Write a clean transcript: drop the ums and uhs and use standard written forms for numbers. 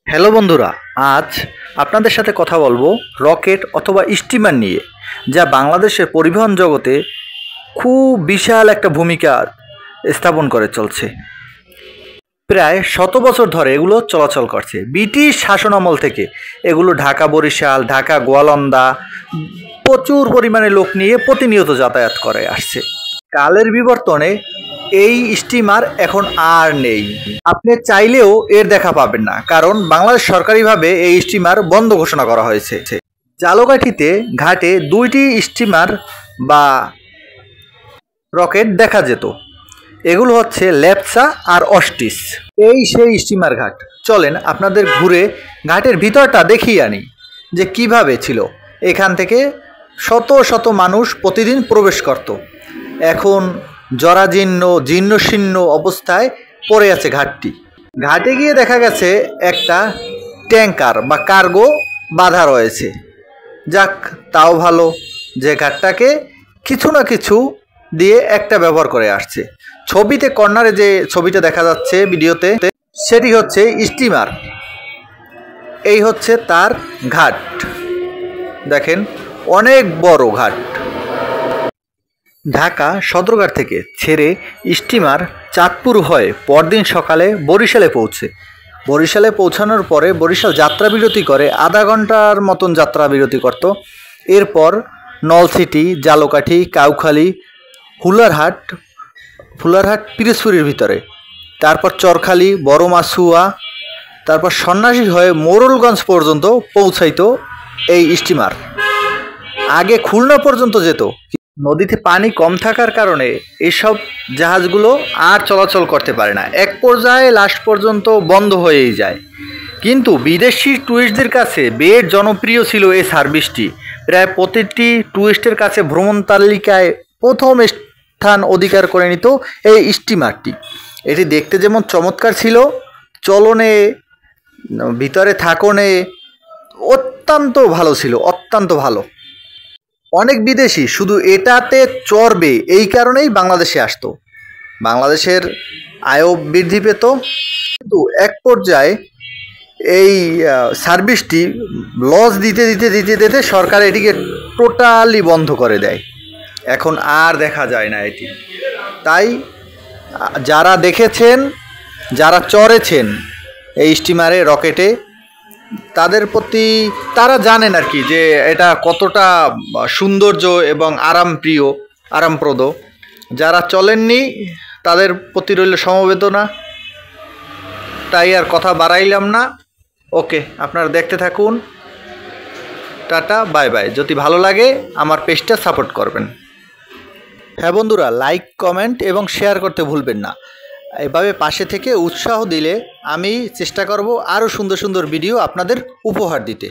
Hello বন্ধুরা, আজ আপনাদের সাথে কথা বলবো রকেট অথবা স্টিমার নিয়ে, যা বাংলাদেশের পরিবহন জগতে খুব বিশাল একটা ভূমিকা স্থাপন করে চলছে। প্রায় 100 বছর ধরে এগুলো চলাচল করছে। ব্রিটিশ শাসনামল থেকে এগুলো ঢাকা বরিশাল, ঢাকা গোয়ালন্দা প্রচুর পরিমাণে লোক নিয়ে প্রতিনিয়ত যাতায়াত করে আসছে। কালের বিবর্তনে এই স্টিমার এখন আর নেই। আপনি চাইলেও এর দেখা পাবেন না, কারণ বাংলাদেশ সরকারিভাবে এই স্টিমার বন্ধ ঘোষণা করা হয়েছে। ঝালকাঠিতে ঘাটে 2টি স্টিমার বা রকেট দেখা যেত। এগুলো হচ্ছে লেপসা আর অস্টিস। এই সেই স্টিমার ঘাট। চলেন আপনাদের ঘুরে ঘাটের ভিতরটা দেখিয়ে আনি যে কিভাবে ছিল। এখান থেকে শত শত মানুষ প্রতিদিন প্রবেশ করত। এখন জরাজীর্ণ জীর্ণশীর্ণ অবস্থায় পড়ে আছে ঘাটটি। ঘাটে গিয়ে দেখা গেছে একটা ট্যাঙ্কার বা কার্গো বাঁধা রয়েছে। যাক, তাও ভালো যে ঘাটটাকে কিছু না কিছু দিয়ে একটা ব্যবহার করে আসছে। ছবিতে কর্নারে যে ছবিটা দেখা যাচ্ছে ভিডিওতে, সেটি হচ্ছে স্টিমার। এই হচ্ছে তার ঘাট। দেখেন, অনেক বড় ঘাট। ঢাকা সদরঘাট থেকে ছেড়ে স্টিমার চাঁদপুর হয়ে পরদিন সকালে বরিশালে পৌঁছে। বরিশালে পৌঁছানোর পরে বরিশাল যাত্রা বিরতি করে, আধা ঘন্টার মতন যাত্রা বিরতি করত। এরপর নলছিটি, ঝালকাঠি, কাউখালী, ফুলারহাট পিরোজপুরের ভিতরে, তারপর চরখালী, বড় মাছুয়া, তারপর সন্ন্যাসী হয়ে মোড়লগঞ্জ পর্যন্ত পৌঁছাইতো এই স্টিমার। আগে খুলনা পর্যন্ত যেত। নদীতে পানি কম থাকার কারণে এসব জাহাজগুলো আর চলাচল করতে পারে না। এক পর্যায়ে লাস্ট পর্যন্ত বন্ধ হয়েই যায়। কিন্তু বিদেশি ট্যুরিস্টদের কাছে বেশ জনপ্রিয় ছিল এই সার্ভিসটি। প্রায় প্রতিটি ট্যুরিস্টের কাছে ভ্রমণ তালিকায় প্রথম স্থান অধিকার করে নিত এই স্টিমারটি। এটি দেখতে যেমন চমৎকার ছিল, চলনে, ভিতরে থাকনে অত্যন্ত ভালো ছিল, অত্যন্ত ভালো। অনেক বিদেশি শুধু এটাতে চড়বে এই কারণেই বাংলাদেশে আসতো। বাংলাদেশের আয়ও বৃদ্ধি পেত। কিন্তু এক পর্যায়ে এই সার্ভিসটি লস দিতে সরকার এটিকে টোটালি বন্ধ করে দেয়। এখন আর দেখা যায় না এটি। তাই যারা দেখেছেন, যারা চড়েছেন এই স্টিমারে, রকেটে, তাদের প্রতি তারা জানেন আর কি যে এটা কতটা সৌন্দর্য এবং আরামপ্রদ। যারা চলেননি তাদের প্রতি রইল সমবেদনা। তাই আর কথা বাড়াইলাম না। ওকে, আপনারা দেখতে থাকুন। Tata, bye bye. যদি ভালো লাগে আমার পেজটা সাপোর্ট করবেন। হ্যাঁ বন্ধুরা, লাইক, কমেন্ট এবং শেয়ার করতে ভুলবেন না। এভাবে পাশে থেকে উৎসাহ দিলে আমি চেষ্টা করব আরও সুন্দর সুন্দর ভিডিও আপনাদের উপহার দিতে।